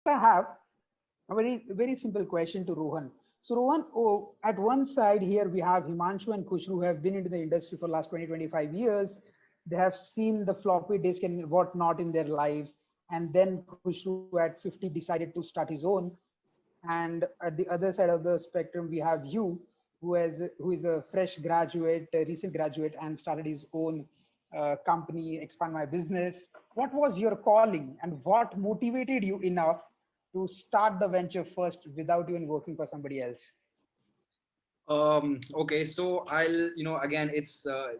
I have a very simple question to Rohan. So Rohan, at one side here we have Himanshu and Khushru who have been into the industry for last 20-25 years. They have seen the floppy disk and whatnot in their lives. And then Khushru at 50 decided to start his own. And at the other side of the spectrum, we have you, who is a fresh graduate, a recent graduate, and started his own company, expand my business. What was your calling, and what motivated you enough to start the venture first without even working for somebody else? Okay, so again,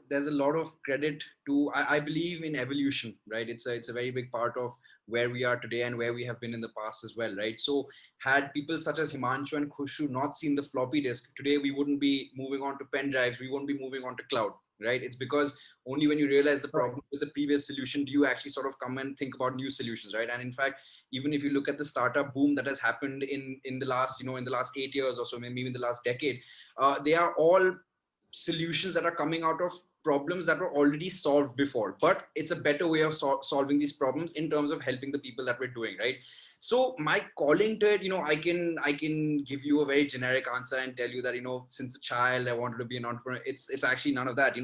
there's a lot of credit to, I believe in evolution, right? It's a very big part of where we are today and where we have been in the past as well, right? So had people such as Himanshu and Khushu not seen the floppy disk, today we wouldn't be moving on to pen drives, we won't be moving on to cloud, right? It's because only when you realize the Right. problem with the previous solution do you actually sort of come and think about new solutions, right? And in fact, even if you look at the startup boom that has happened in the last, in the last 8 years or so, maybe in the last decade, they are all solutions that are coming out of problems that were already solved before, but it's a better way of solving these problems in terms of helping the people that we're doing, right? So my calling to it, I can give you a very generic answer and tell you that, since a child I wanted to be an entrepreneur. It's actually none of that.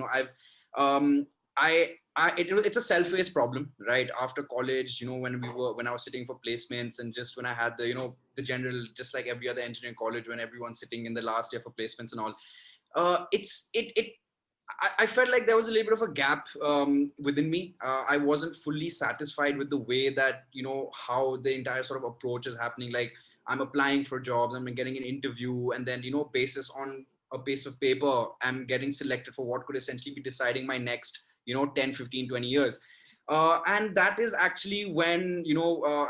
Um it's a self-faced problem, right? After college, when I was sitting for placements, and just when I had the general, just like every other engineering college, when everyone's sitting in the last year for placements and all, it's it I felt like there was a little bit of a gap within me. I wasn't fully satisfied with the way that, how the entire sort of approach is happening. Like, I'm applying for jobs, I'm getting an interview, and then, basis on a piece of paper, I'm getting selected for what could essentially be deciding my next, 10, 15, 20 years. And that is actually when,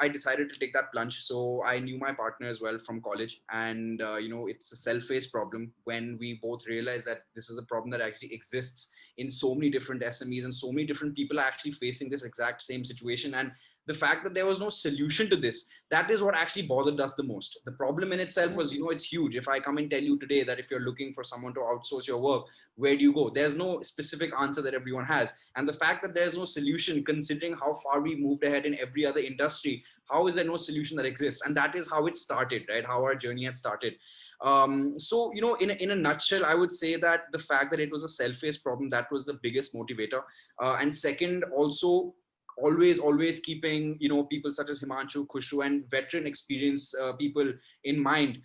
I decided to take that plunge. So I knew my partner as well from college, and it's a self-faced problem when we both realize that this is a problem that actually exists in so many different SMEs, and so many different people are actually facing this exact same situation. And the fact that there was no solution to this, that is what actually bothered us the most. The problem in itself was, it's huge. If I come and tell you today that if you're looking for someone to outsource your work, where do you go? There's no specific answer that everyone has. And the fact that there's no solution, considering how far we moved ahead in every other industry, how is there no solution that exists? And that is how it started, right? How our journey had started. So, in a nutshell, I would say that the fact that it was a self-faced problem, that was the biggest motivator. And second, also, always keeping, people such as Himanshu, Khushru, and veteran experience people in mind.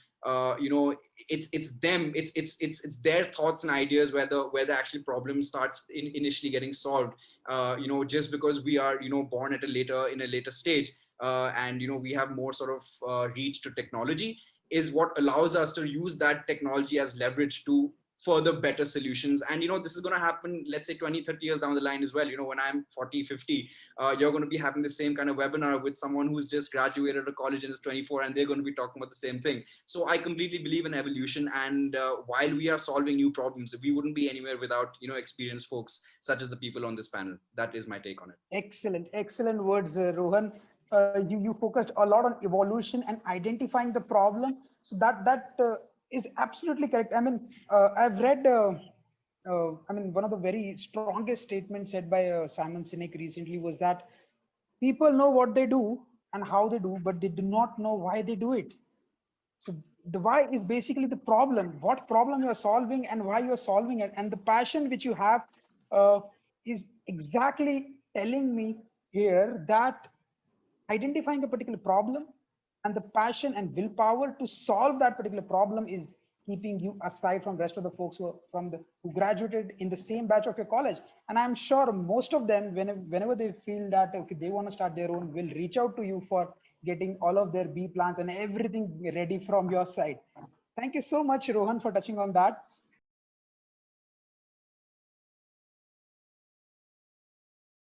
It's them, it's their thoughts and ideas where the actual problem starts initially getting solved. Just because we are, born at a later stage, and we have more sort of reach to technology, is what allows us to use that technology as leverage to further better solutions. And this is going to happen, let's say 20, 30 years down the line as well. When I'm 40, 50, you're going to be having the same kind of webinar with someone who's just graduated out of college and is 24, and they're going to be talking about the same thing. So I completely believe in evolution, and while we are solving new problems, we wouldn't be anywhere without experienced folks such as the people on this panel. That is my take on it. Excellent words, Rohan. You focused a lot on evolution and identifying the problem. So that is absolutely correct. I mean, I've read. I mean, one of the very strongest statements said by Simon Sinek recently was that people know what they do and how they do, but they do not know why they do it. So the why is basically the problem, what problem you are solving and why you are solving it. And the passion which you have uh, is exactly telling me here that identifying a particular problem and the passion and willpower to solve that particular problem is keeping you aside from rest of the folks who graduated in the same batch of your college. And I'm sure most of them, whenever they feel that okay, they want to start their own, will reach out to you for getting all of their B plans and everything ready from your side. Thank you so much, Rohan, for touching on that.